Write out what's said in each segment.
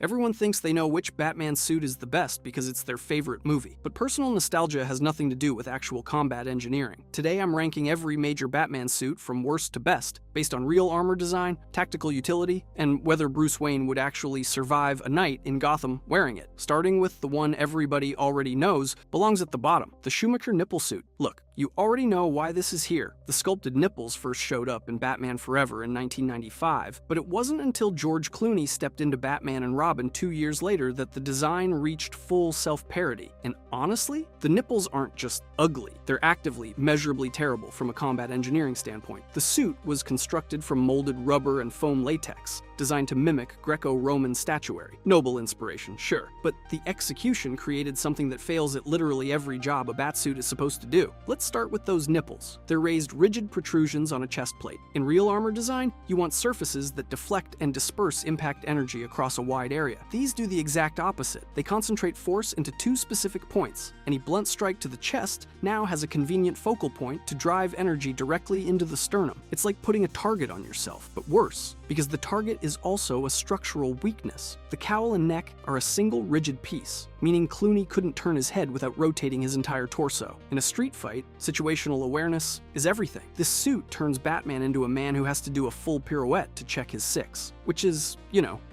Everyone thinks they know which Batman suit is the best because it's their favorite movie. But personal nostalgia has nothing to do with actual combat engineering. Today I'm ranking every major Batman suit from worst to best, based on real armor design, tactical utility, and whether Bruce Wayne would actually survive a night in Gotham wearing it. Starting with the one everybody already knows belongs at the bottom, the Schumacher nipple suit. Look, you already know why this is here. The sculpted nipples first showed up in Batman Forever in 1995, but it wasn't until George Clooney stepped into Batman and Robin 2 years later that the design reached full self-parody. And honestly, the nipples aren't just ugly, they're actively, measurably terrible from a combat engineering standpoint. The suit was constructed from molded rubber and foam latex, designed to mimic Greco-Roman statuary. Noble inspiration, sure, but the execution created something that fails at literally every job a batsuit is supposed to do. Let's start with those nipples. They're raised rigid protrusions on a chest plate. In real armor design, you want surfaces that deflect and disperse impact energy across a wide area. These do the exact opposite. They concentrate force into 2 specific points. Any blunt strike to the chest now has a convenient focal point to drive energy directly into the sternum. It's like putting a target on yourself, but worse, because the target is also a structural weakness. The cowl and neck are a single rigid piece, meaning Clooney couldn't turn his head without rotating his entire torso. In a street fight, situational awareness is everything. This suit turns Batman into a man who has to do a full pirouette to check his 6, which is,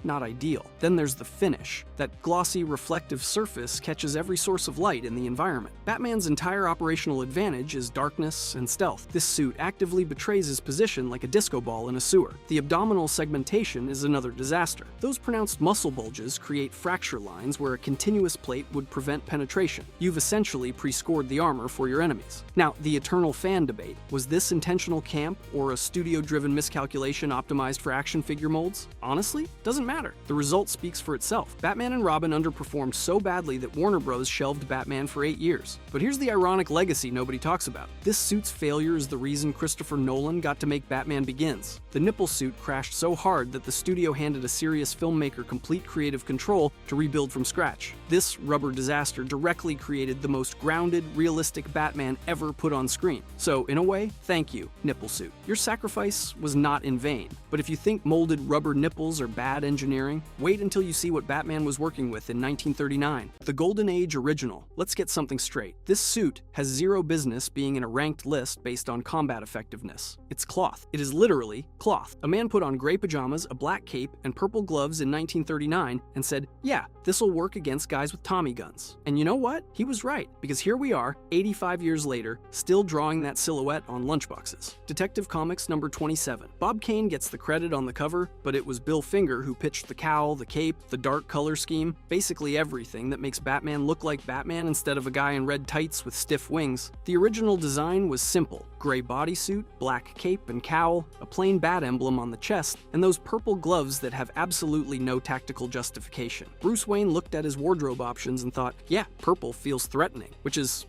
not ideal. Then there's the finish. That glossy, reflective surface catches every source of light in the environment. Batman's entire operational advantage is darkness and stealth. This suit actively betrays his position like a disco ball in a sewer. The abdominal segmentation is another disaster. Those pronounced muscle bulges create fracture lines where a continuous plate would prevent penetration. You've essentially pre-scored the armor for your enemies. Now, the eternal fan debate. Was this intentional camp or a studio-driven miscalculation optimized for action figure molds? Honestly, doesn't matter. The result speaks for itself. Batman and Robin underperformed so badly that Warner Bros. Shelved Batman for 8 years. But here's the ironic legacy nobody talks about. This suit's failure is the reason Christopher Nolan got to make Batman Begins. The nipple suit crashed so hard that the studio handed a serious filmmaker complete creative control to rebuild from scratch. This rubber disaster directly created the most grounded, realistic Batman ever put on screen. So, in a way, thank you, nipple suit. Your sacrifice was not in vain. But if you think molded rubber nipples are bad engineering, wait until you see what Batman was working with in 1939. The Golden Age original. Let's get something straight. This suit has zero business being in a ranked list based on combat effectiveness. It's cloth. It is literally cloth. A man put on gray pajamas, a black cape, and purple gloves in 1939 and said, yeah, this'll work against guys with Tommy guns. And you know what? He was right, because here we are, 85 years later, still drawing that silhouette on lunchboxes. Detective Comics number 27. Bob Kane gets the credit on the cover, but it was Bill Finger who pitched the cowl, the cape, the dark color scheme, basically everything that makes Batman look like Batman instead of a guy in red tights with stiff wings. The original design was simple. Gray bodysuit, black cape and cowl, a plain bat emblem on the chest, and those purple gloves that have absolutely no tactical justification. Bruce Wayne looked at his wardrobe options and thought, yeah, purple feels threatening, which is,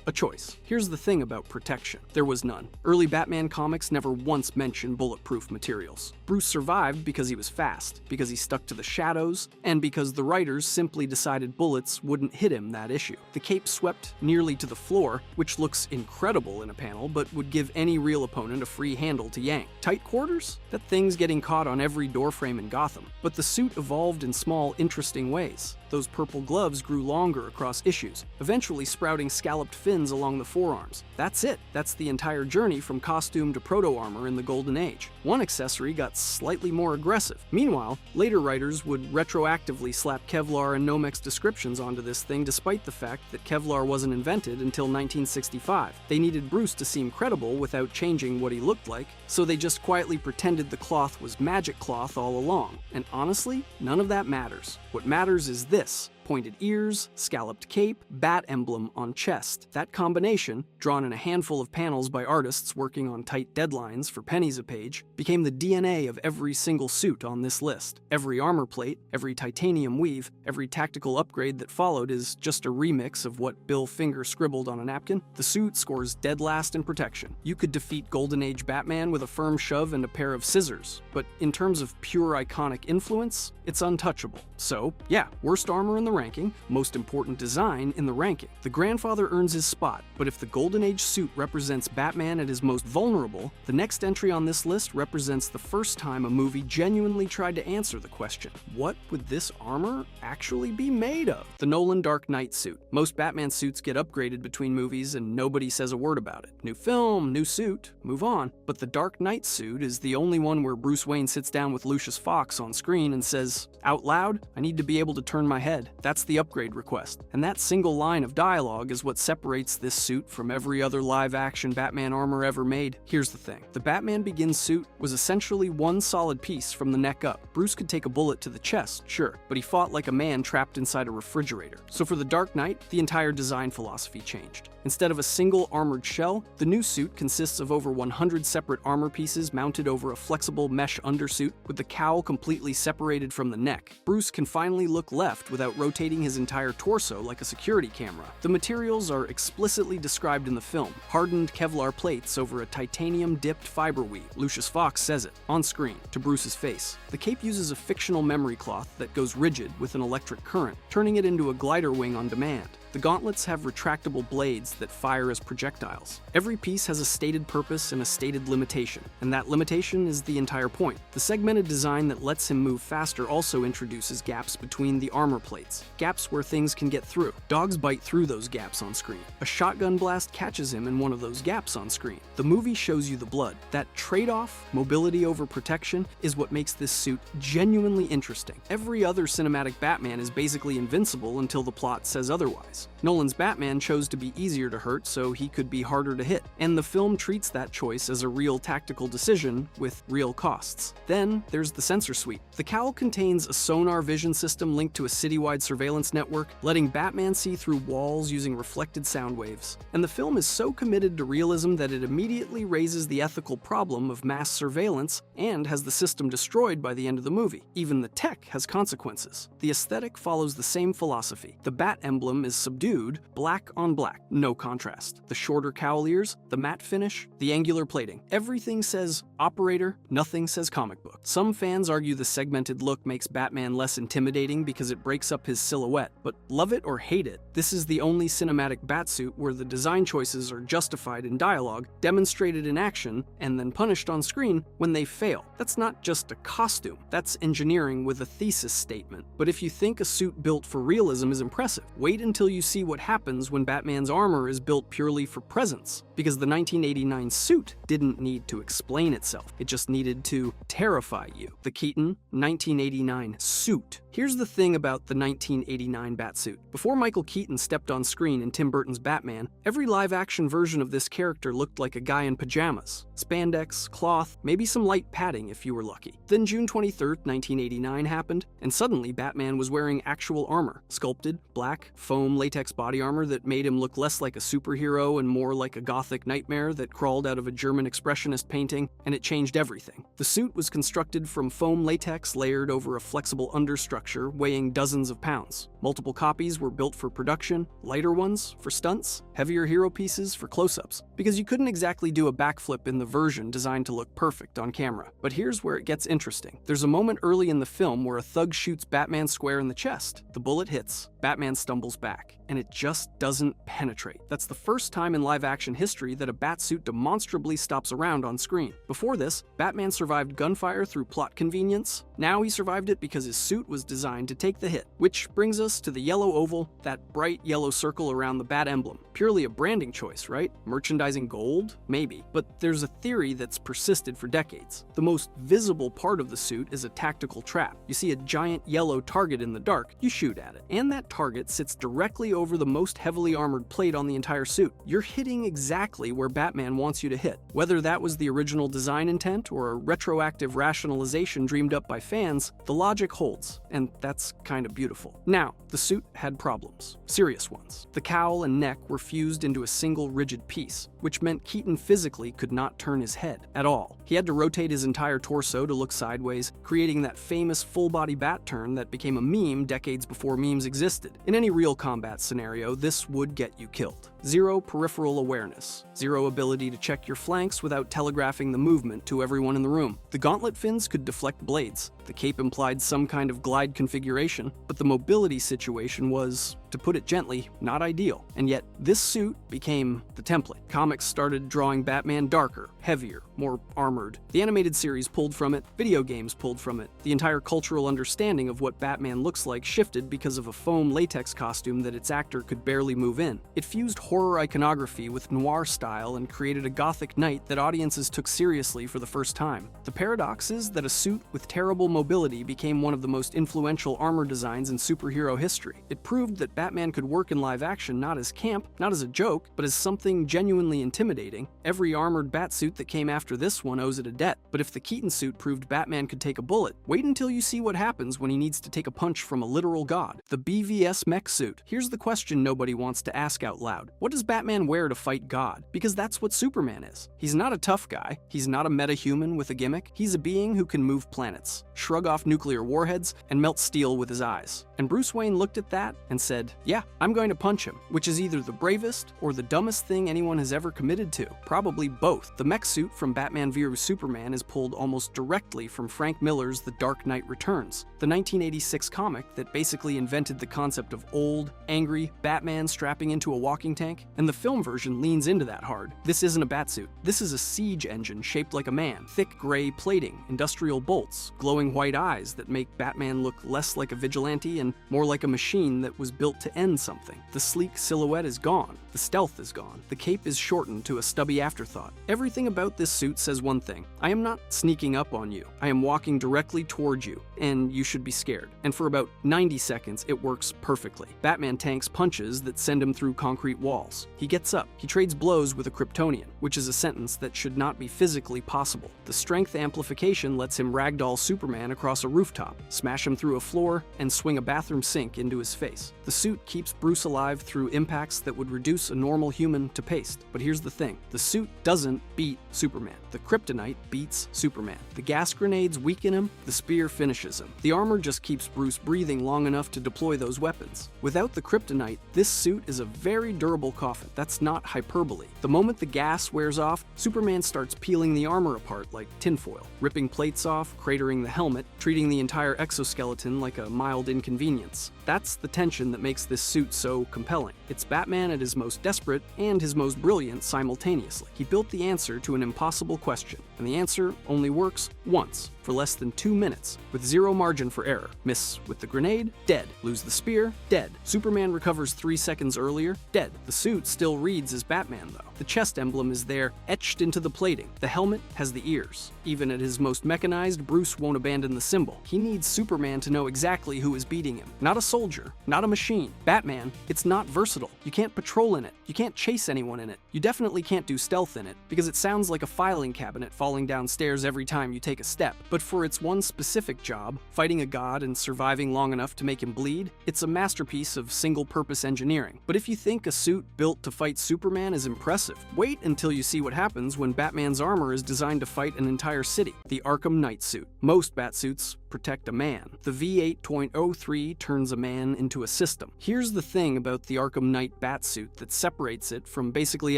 a choice. Here's the thing about protection. There was none. Early Batman comics never once mentioned bulletproof materials. Bruce survived because he was fast, because he stuck to the shadows, and because the writers simply decided bullets wouldn't hit him that issue. The cape swept nearly to the floor, which looks incredible in a panel, but would give any real opponent a free handle to yank. Tight quarters? That thing's getting caught on every doorframe in Gotham. But the suit evolved in small, interesting ways. Those purple gloves grew longer across issues, eventually sprouting scalloped fins along the forearms. That's it. That's the entire journey from costume to proto-armor in the Golden Age. One accessory got slightly more aggressive. Meanwhile, later writers would retroactively slap Kevlar and Nomex descriptions onto this thing despite the fact that Kevlar wasn't invented until 1965. They needed Bruce to seem credible without changing what he looked like, so they just quietly pretended the cloth was magic cloth all along. And honestly, none of that matters. What matters is this. Pointed ears, scalloped cape, bat emblem on chest. That combination, drawn in a handful of panels by artists working on tight deadlines for pennies a page, became the DNA of every single suit on this list. Every armor plate, every titanium weave, every tactical upgrade that followed is just a remix of what Bill Finger scribbled on a napkin. The suit scores dead last in protection. You could defeat Golden Age Batman with a firm shove and a pair of scissors, but in terms of pure iconic influence, it's untouchable. So, yeah, worst armor in the ranking, most important design in the ranking. The grandfather earns his spot, but if the Golden Age suit represents Batman at his most vulnerable, the next entry on this list represents the first time a movie genuinely tried to answer the question, what would this armor actually be made of? The Nolan Dark Knight suit. Most Batman suits get upgraded between movies and nobody says a word about it. New film, new suit, move on. But the Dark Knight suit is the only one where Bruce Wayne sits down with Lucius Fox on screen and says, out loud, I need to be able to turn my head. That's the upgrade request. And that single line of dialogue is what separates this suit from every other live-action Batman armor ever made. Here's the thing. The Batman Begins suit was essentially one solid piece from the neck up. Bruce could take a bullet to the chest, sure, but he fought like a man trapped inside a refrigerator. So for the Dark Knight, the entire design philosophy changed. Instead of a single armored shell, the new suit consists of over 100 separate armor pieces mounted over a flexible mesh undersuit, with the cowl completely separated from the neck. Bruce can finally look left without rotating his entire torso like a security camera. The materials are explicitly described in the film: hardened Kevlar plates over a titanium-dipped fiber weave. Lucius Fox says it, on screen, to Bruce's face. The cape uses a fictional memory cloth that goes rigid with an electric current, turning it into a glider wing on demand. The gauntlets have retractable blades that fire as projectiles. Every piece has a stated purpose and a stated limitation, and that limitation is the entire point. The segmented design that lets him move faster also introduces gaps between the armor plates, gaps where things can get through. Dogs bite through those gaps on screen. A shotgun blast catches him in one of those gaps on screen. The movie shows you the blood. That trade-off, mobility over protection, is what makes this suit genuinely interesting. Every other cinematic Batman is basically invincible until the plot says otherwise. Nolan's Batman chose to be easier to hurt so he could be harder to hit, and the film treats that choice as a real tactical decision with real costs. Then there's the sensor suite. The cowl contains a sonar vision system linked to a citywide surveillance network, letting Batman see through walls using reflected sound waves. And the film is so committed to realism that it immediately raises the ethical problem of mass surveillance and has the system destroyed by the end of the movie. Even the tech has consequences. The aesthetic follows the same philosophy. The bat emblem is subdued, black on black, no contrast. The shorter cowl ears, the matte finish, the angular plating. Everything says operator, nothing says comic book. Some fans argue the segmented look makes Batman less intimidating because it breaks up his silhouette, but love it or hate it, this is the only cinematic Batsuit where the design choices are justified in dialogue, demonstrated in action, and then punished on screen when they fail. That's not just a costume, that's engineering with a thesis statement. But if you think a suit built for realism is impressive, wait until you see what happens when Batman's armor is built purely for presence, because the 1989 suit didn't need to explain itself, it just needed to terrify you. The Keaton 1989 suit. Here's the thing about the 1989 Batsuit. Before Michael Keaton stepped on screen in Tim Burton's Batman, every live-action version of this character looked like a guy in pajamas. Spandex, cloth, maybe some light padding if you were lucky. Then June 23rd, 1989 happened, and suddenly Batman was wearing actual armor. Sculpted, black, foam latex body armor that made him look less like a superhero and more like a gothic nightmare that crawled out of a German expressionist painting, and it changed everything. The suit was constructed from foam latex layered over a flexible understructure weighing dozens of pounds. Multiple copies were built for production, lighter ones for stunts, heavier hero pieces for close-ups, because you couldn't exactly do a backflip in the version designed to look perfect on camera. But here's where it gets interesting. There's a moment early in the film where a thug shoots Batman square in the chest. The bullet hits, Batman stumbles back, and it just doesn't penetrate. That's the first time in live-action history that a Batsuit demonstrably stops around on screen. Before this, Batman survived gunfire through plot convenience. Now he survived it because his suit was designed to take the hit. Which brings us to the yellow oval, that bright yellow circle around the Bat emblem. Purely a branding choice, right? Merchandising gold? Maybe. But there's a theory that's persisted for decades. The most visible part of the suit is a tactical trap. You see a giant yellow target in the dark, you shoot at it. And that target sits directly over the most heavily armored plate on the entire suit. You're hitting exactly where Batman wants you to hit. Whether that was the original design intent or a retroactive rationalization dreamed up by fans, the logic holds, and that's kind of beautiful. Now, the suit had problems. Serious ones. The cowl and neck were fused into a single rigid piece, which meant Keaton physically could not turn his head at all. He had to rotate his entire torso to look sideways, creating that famous full-body bat turn that became a meme decades before memes existed. In any real combat scenario, this would get you killed. Zero peripheral awareness. Zero ability to check your flanks without telegraphing the movement to everyone in the room. The gauntlet fins could deflect blades. The cape implied some kind of glide configuration, but the mobility situation was, to put it gently, not ideal. And yet, this suit became the template. Comics started drawing Batman darker, heavier, more armored. The animated series pulled from it, video games pulled from it. The entire cultural understanding of what Batman looks like shifted because of a foam latex costume that its actor could barely move in. It fused horror iconography with noir style and created a gothic knight that audiences took seriously for the first time. The paradox is that a suit with terrible mobility became one of the most influential armor designs in superhero history. It proved that Batman could work in live action not as camp, not as a joke, but as something genuinely intimidating. Every armored Batsuit that came after this one owes it a debt. But if the Keaton suit proved Batman could take a bullet, wait until you see what happens when he needs to take a punch from a literal god. The BVS mech suit. Here's the question nobody wants to ask out loud. What does Batman wear to fight God? Because that's what Superman is. He's not a tough guy. He's not a meta-human with a gimmick. He's a being who can move planets, shrug off nuclear warheads, and melt steel with his eyes. And Bruce Wayne looked at that and said, yeah, I'm going to punch him, which is either the bravest or the dumbest thing anyone has ever committed to. Probably both. The mech suit from Batman v Superman is pulled almost directly from Frank Miller's The Dark Knight Returns, the 1986 comic that basically invented the concept of old, angry Batman strapping into a walking tank, and the film version leans into that hard. This isn't a Batsuit. This is a siege engine shaped like a man. Thick gray plating, industrial bolts, glowing white eyes that make Batman look less like a vigilante and more like a machine that was built to end something. The sleek silhouette is gone. The stealth is gone. The cape is shortened to a stubby afterthought. Everything about this suit says one thing. I am not sneaking up on you. I am walking directly towards you, and you should be scared. And for about 90 seconds, it works perfectly. Batman tanks punches that send him through concrete walls. He gets up. He trades blows with a Kryptonian, which is a sentence that should not be physically possible. The strength amplification lets him ragdoll Superman across a rooftop, smash him through a floor, and swing a bathroom sink into his face. The suit keeps Bruce alive through impacts that would reduce a normal human to paste. But here's the thing. The suit doesn't beat Superman. The kryptonite beats Superman. The gas grenades weaken him, the spear finishes him. The armor just keeps Bruce breathing long enough to deploy those weapons. Without the kryptonite, this suit is a very durable coffin. That's not hyperbole. The moment the gas wears off, Superman starts peeling the armor apart like tinfoil, ripping plates off, cratering the helmet, treating the entire exoskeleton like a mild inconvenience. That's the tension that makes this suit so compelling. It's Batman at his most desperate and his most brilliant simultaneously. He built the answer to an impossible question, and the answer only works once, for less than 2 minutes, with zero margin for error. Miss with the grenade, dead. Lose the spear, dead. Superman recovers 3 seconds earlier, dead. The suit still reads as Batman, though. The chest emblem is there, etched into the plating. The helmet has the ears. Even at his most mechanized, Bruce won't abandon the symbol. He needs Superman to know exactly who is beating him. Not a soldier, not a machine. Batman, it's not versatile. You can't patrol in it. You can't chase anyone in it. You definitely can't do stealth in it, because it sounds like a filing cabinet falling downstairs every time you take a step. But for its one specific job, fighting a god and surviving long enough to make him bleed, it's a masterpiece of single-purpose engineering. But if you think a suit built to fight Superman is impressive, wait until you see what happens when Batman's armor is designed to fight an entire city. The Arkham Knight suit. Most Batsuits protect a man. The V8.03 turns a man into a system. Here's the thing about the Arkham Knight Batsuit that separates it from basically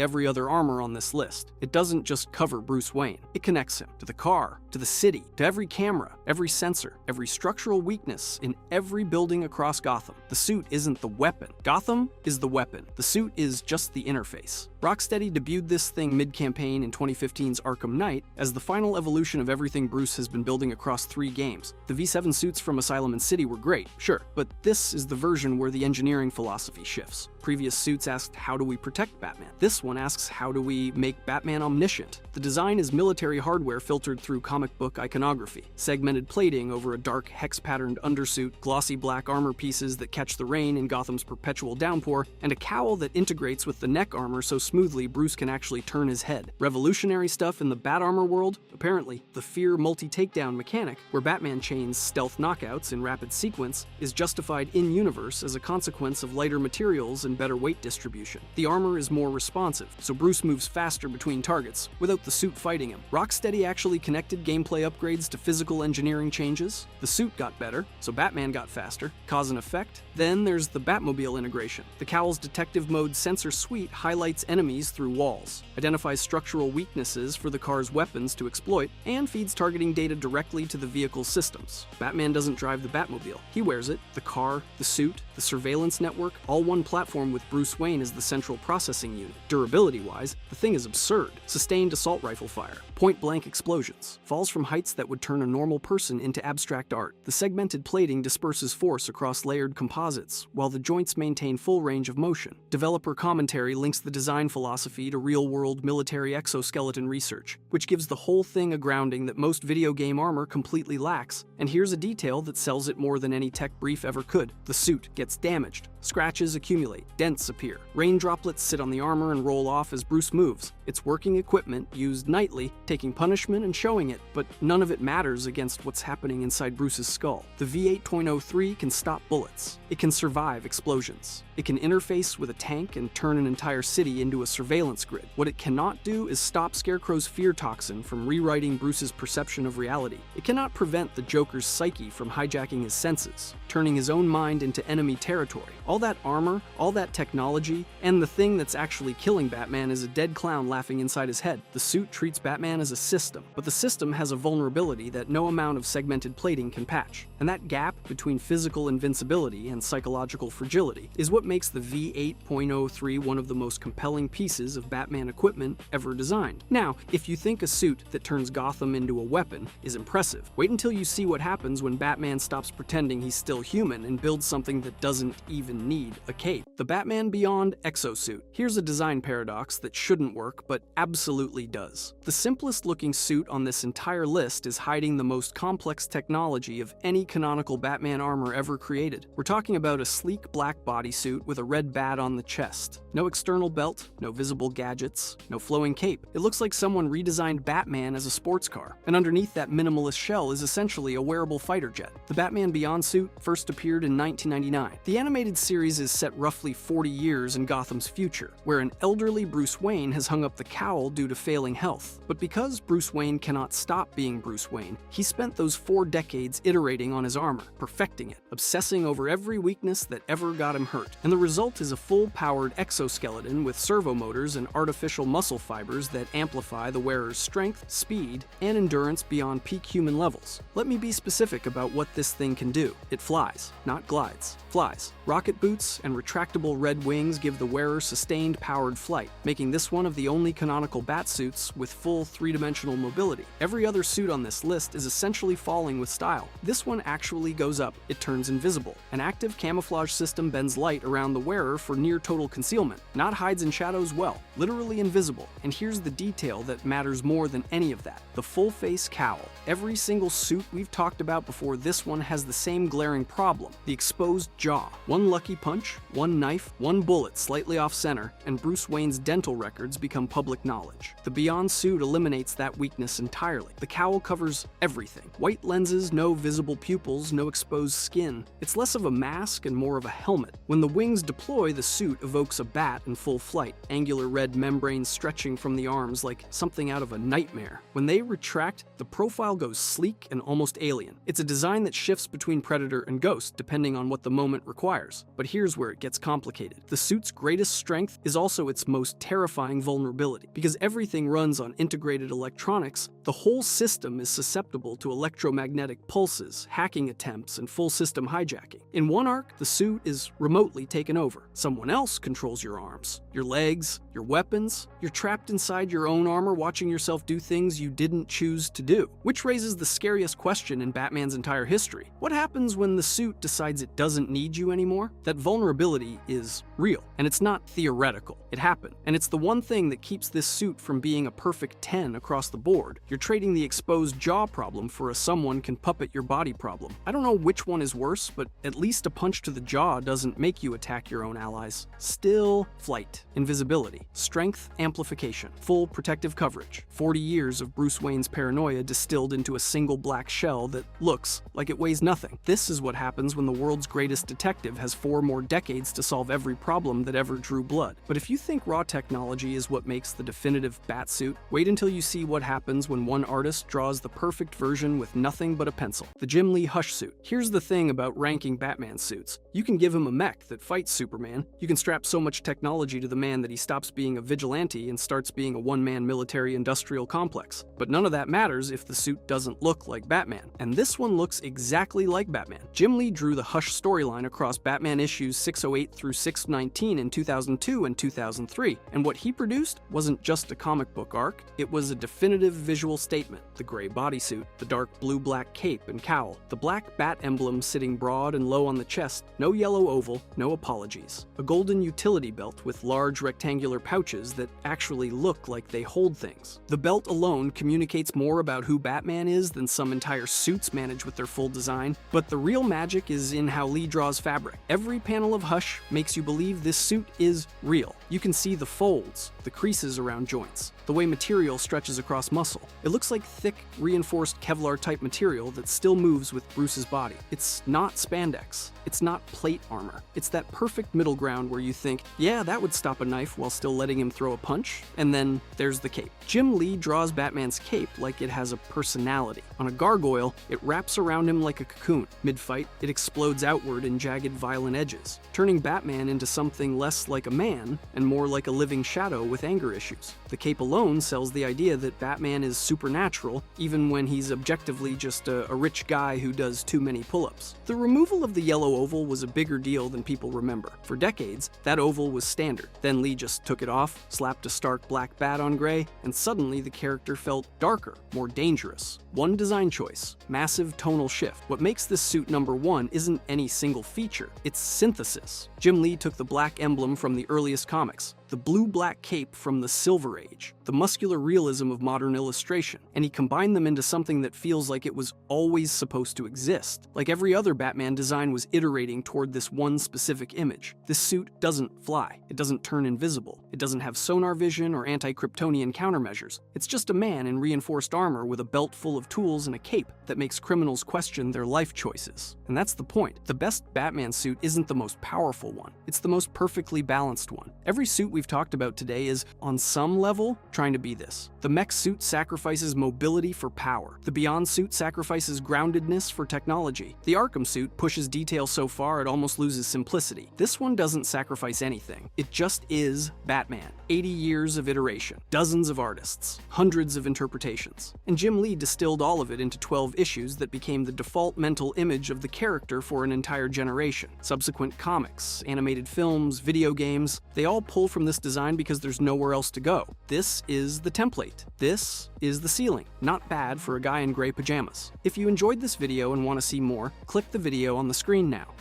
every other armor on this list. It doesn't just cover Bruce Wayne. It connects him to the car, to the city, to every camera, every sensor, every structural weakness in every building across Gotham. The suit isn't the weapon. Gotham is the weapon. The suit is just the interface. Rocksteady debuted this thing mid-campaign in 2015's Arkham Knight as the final evolution of everything Bruce has been building across 3 games. The V7 suits from Asylum and City were great, sure, but this is the version where the engineering philosophy shifts. Previous suits asked, how do we protect Batman? This one asks, how do we make Batman omniscient? The design is military hardware filtered through comic book iconography, segmented plating over a dark hex-patterned undersuit, glossy black armor pieces that catch the rain in Gotham's perpetual downpour, and a cowl that integrates with the neck armor so smoothly Bruce can actually turn his head. Revolutionary stuff in the Bat Armor world? Apparently, the Fear multi-takedown mechanic, where Batman chains stealth knockouts in rapid sequence, is justified in-universe as a consequence of lighter materials and better weight distribution. The armor is more responsive, so Bruce moves faster between targets, without the suit fighting him. Rocksteady actually connected gameplay upgrades to physical engineering changes. The suit got better, so Batman got faster. Cause and effect. Then there's the Batmobile integration. The Cowl's detective mode sensor suite highlights enemies through walls, identifies structural weaknesses for the car's weapons to exploit, and feeds targeting data directly to the vehicle's systems. Batman doesn't drive the Batmobile. He wears it. The car, the suit, the surveillance network, all one platform with Bruce Wayne as the central processing unit. Durability-wise, the thing is absurd. Sustained assault rifle fire, point-blank explosions, falls from heights that would turn a normal person into abstract art. The segmented plating disperses force across layered composites, while the joints maintain full range of motion. Developer commentary links the design philosophy to real-world military exoskeleton research, which gives the whole thing a grounding that most video game armor completely lacks. And here's a detail that sells it more than any tech brief ever could. The suit gets damaged. Scratches accumulate, dents appear. Rain droplets sit on the armor and roll off as Bruce moves. It's working equipment used nightly, taking punishment and showing it, but none of it matters against what's happening inside Bruce's skull. The V8.03 can stop bullets. It can survive explosions. It can interface with a tank and turn an entire city into a surveillance grid. What it cannot do is stop Scarecrow's fear toxin from rewriting Bruce's perception of reality. It cannot prevent the Joker's psyche from hijacking his senses, turning his own mind into enemy territory. All that armor, all that technology, and the thing that's actually killing Batman is a dead clown laughing inside his head. The suit treats Batman as a system, but the system has a vulnerability that no amount of segmented plating can patch. And that gap between physical invincibility and psychological fragility is what makes the V8.03 one of the most compelling pieces of Batman equipment ever designed. Now, if you think a suit that turns Gotham into a weapon is impressive, wait until you see what happens when Batman stops pretending he's still human and builds something that doesn't even need a cape. The Batman Beyond Exosuit. Here's a design paradox that shouldn't work, but absolutely does. The simplest looking suit on this entire list is hiding the most complex technology of any canonical Batman armor ever created. We're talking about a sleek black bodysuit with a red bat on the chest. No external belt, no visible gadgets, no flowing cape. It looks like someone redesigned Batman as a sports car, and underneath that minimalist shell is essentially a wearable fighter jet. The Batman Beyond suit first appeared in 1999. The animated series is set roughly 40 years in Gotham's future, where an elderly Bruce Wayne has hung up the cowl due to failing health. But because Bruce Wayne cannot stop being Bruce Wayne, he spent those 4 decades iterating on his armor, perfecting it, obsessing over every weakness that ever got him hurt. And the result is a full-powered exoskeleton with servo motors and artificial muscle fibers that amplify the wearer's strength, speed, and endurance beyond peak human levels. Let me be specific about what this thing can do. It flies, not glides. Flies. Rocket boots and retractable red wings give the wearer sustained powered flight, making this one of the only canonical Batsuits with full 3-dimensional mobility. Every other suit on this list is essentially falling with style. This one actually goes up. It turns invisible. An active camouflage system bends light around the wearer for near total concealment, not hides and shadows well, literally invisible. And here's the detail that matters more than any of that: the full face cowl. Every single suit we've talked about before this one has the same glaring problem: the exposed jaw. One lucky punch, one knife, one bullet slightly off center, and Bruce Wayne's dental records become public knowledge. The Beyond suit eliminates that weakness entirely. The cowl covers everything. White lenses, no visible pupils, no exposed skin. It's less of a mask and more of a helmet. When the wings deploy, the suit evokes a bat in full flight, angular red membranes stretching from the arms like something out of a nightmare. When they retract, the profile goes sleek and almost alien. It's a design that shifts between Predator and Ghost, depending on what the moment requires. But here's where it gets complicated. The suit's greatest strength is also its most terrifying vulnerability. Because everything runs on integrated electronics, the whole system is susceptible to electromagnetic pulses, hacking attempts, and full system hijacking. In one arc, the suit is remotely taken over. Someone else controls your arms, your legs, your weapons. You're trapped inside your own armor watching yourself do things you didn't choose to do. Which raises the scariest question in Batman's entire history. What happens when the suit decides it doesn't need you anymore? That vulnerability is real, and it's not theoretical. It happened, and it's the one thing that keeps this suit from being a perfect 10 across the board. You're trading the exposed jaw problem for a someone can puppet your body problem. I don't know which one is worse, but at least a punch to the jaw doesn't make you attack your own allies. Still, flight, invisibility, strength, amplification, full protective coverage. 40 years of Bruce Wayne's paranoia distilled into a single black shell that looks like it weighs nothing. This is what happens when the world's greatest detective has 4 more decades to solve every problem that ever drew blood. But if you think raw technology is what makes the definitive Batsuit, wait until you see what happens when when one artist draws the perfect version with nothing but a pencil. The Jim Lee Hush suit. Here's the thing about ranking Batman suits. You can give him a mech that fights Superman. You can strap so much technology to the man that he stops being a vigilante and starts being a one-man military-industrial complex. But none of that matters if the suit doesn't look like Batman. And this one looks exactly like Batman. Jim Lee drew the Hush storyline across Batman issues 608 through 619 in 2002 and 2003, and what he produced wasn't just a comic book arc, it was a definitive visual statement. The gray bodysuit, the dark blue-black cape and cowl, the black bat emblem sitting broad and low on the chest, no yellow oval, no apologies. A golden utility belt with large rectangular pouches that actually look like they hold things. The belt alone communicates more about who Batman is than some entire suits manage with their full design, but the real magic is in how Lee draws fabric. Every panel of Hush makes you believe this suit is real. You can see the folds, the creases around joints, the way material stretches across muscle. It looks like thick, reinforced Kevlar-type material that still moves with Bruce's body. It's not spandex. It's not plate armor. It's that perfect middle ground where you think, yeah, that would stop a knife while still letting him throw a punch. And then there's the cape. Jim Lee draws Batman's cape like it has a personality. On a gargoyle, it wraps around him like a cocoon. Mid-fight, it explodes outward in jagged, violent edges, turning Batman into something less like a man and more like a living shadow with anger issues. The cape alone sells the idea that Batman is supernatural, even when he's objectively just a rich guy who does too many pull-ups. The removal of the yellow oval was a bigger deal than people remember. For decades, that oval was standard. Then Lee just took it off, slapped a stark black bat on gray, and suddenly the character felt darker, more dangerous. One design choice, massive tonal shift. What makes this suit number one isn't any single feature, it's synthesis. Jim Lee took the black emblem from the earliest comics, the blue-black cape from the Silver Age, the muscular realism of modern illustration, and he combined them into something that feels like it was always supposed to exist. Like every other Batman design was iterating toward this one specific image. This suit doesn't fly, it doesn't turn invisible, it doesn't have sonar vision or anti-Kryptonian countermeasures. It's just a man in reinforced armor with a belt full of tools and a cape that makes criminals question their life choices. And that's the point. The best Batman suit isn't the most powerful one, it's the most perfectly balanced one. Every suit we've talked about today is, on some level, trying to be this. The mech suit sacrifices mobility for power. The Beyond suit sacrifices groundedness for technology. The Arkham suit pushes detail so far it almost loses simplicity. This one doesn't sacrifice anything. It just is Batman. 80 years of iteration, dozens of artists, hundreds of interpretations. And Jim Lee distilled all of it into 12 issues that became the default mental image of the character for an entire generation. Subsequent comics, animated films, video games, they all pull from this design because there's nowhere else to go. This is the template. This is the ceiling. Not bad for a guy in gray pajamas. If you enjoyed this video and want to see more, click the video on the screen now.